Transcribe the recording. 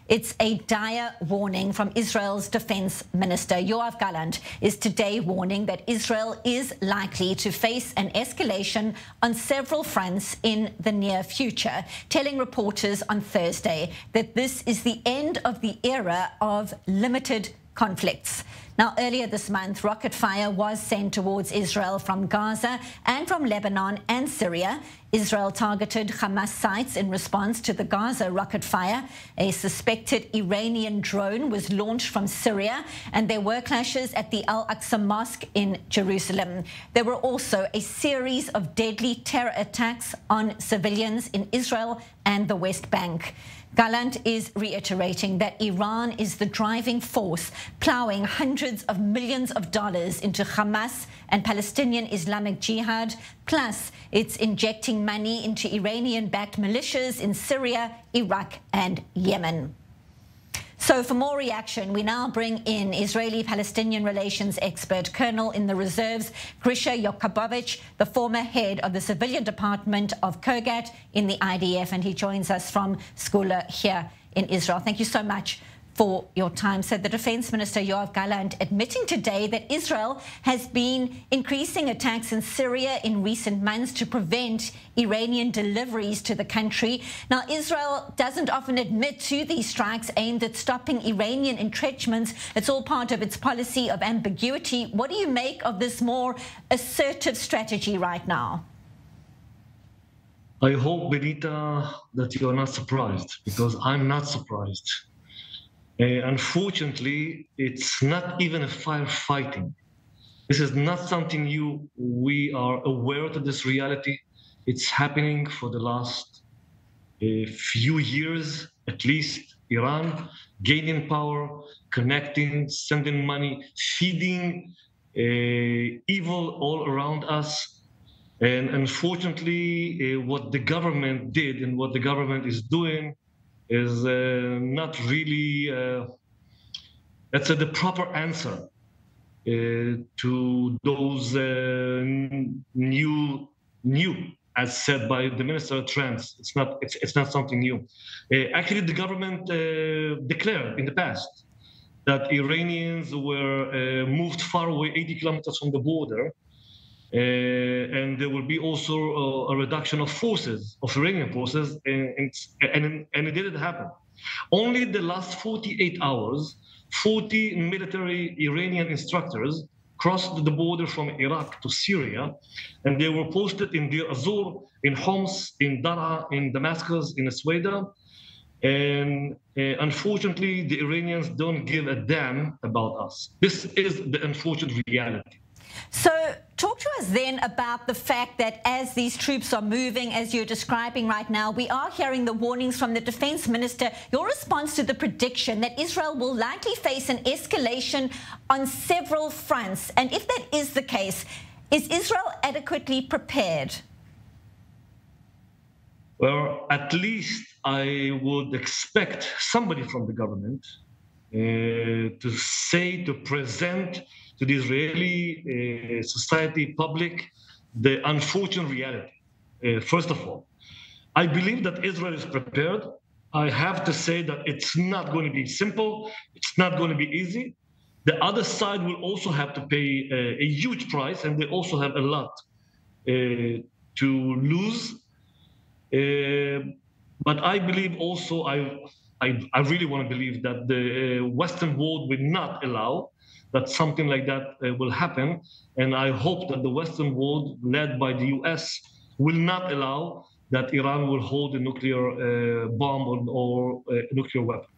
It's a dire warning from Israel's defense minister. Yoav Gallant is today warning that Israel is likely to face an escalation on several fronts in the near future, telling reporters on Thursday that this is the end of the era of limited conflicts. Now, earlier this month, rocket fire was sent towards Israel from Gaza and from Lebanon and Syria. Israel targeted Hamas sites in response to the Gaza rocket fire. A suspected Iranian drone was launched from Syria, and there were clashes at the Al-Aqsa mosque in Jerusalem. There were also a series of deadly terror attacks on civilians in Israel and the West Bank. Gallant is reiterating that Iran is the driving force, plowing hundreds of millions of dollars into Hamas and Palestinian Islamic Jihad, plus it's injecting money into Iranian-backed militias in Syria, Iraq and Yemen. So for more reaction, we now bring in Israeli-Palestinian relations expert, Colonel in the Reserves, Grisha Yakubovich, the former head of the civilian department of Kogat in the IDF, and he joins us from Skula here in Israel. Thank you so much for your time. So the Defense Minister, Yoav Gallant, admitting today that Israel has been increasing attacks in Syria in recent months to prevent Iranian deliveries to the country. Now, Israel doesn't often admit to these strikes aimed at stopping Iranian entrenchments. It's all part of its policy of ambiguity. What do you make of this more assertive strategy right now? I hope, Benita, that you are not surprised, because I'm not surprised. Unfortunately, it's not even a firefighting. This is not something new. We are aware of this reality. It's happening for the last few years, at least. Iran gaining power, connecting, sending money, feeding evil all around us. And unfortunately, what the government did and what the government is doing is not really, let's say, the proper answer to those new, as said by the Minister, trends. It's not something new. Actually, the government declared in the past that Iranians were moved far away, 80 kilometers from the border, and there will be also a reduction of forces, of Iranian forces, and it didn't happen. Only the last 48 hours, 40 military Iranian instructors crossed the border from Iraq to Syria, and they were posted in Deir Azor, in Homs, in Daraa, in Damascus, in Asweda. And unfortunately, the Iranians don't give a damn about us. This is the unfortunate reality. So talk to us then about the fact that as these troops are moving, as you're describing right now, we are hearing the warnings from the defense minister. Your response to the prediction that Israel will likely face an escalation on several fronts. And if that is the case, is Israel adequately prepared? Well, at least I would expect somebody from the government to present to the Israeli society, public, the unfortunate reality. First of all, I believe that Israel is prepared. I have to say that it's not going to be simple. It's not going to be easy. The other side will also have to pay a huge price, and they also have a lot to lose. But I believe also, I really want to believe that the Western world will not allow that something like that will happen. And I hope that the Western world, led by the US, will not allow that Iran will hold a nuclear bomb or a nuclear weapon.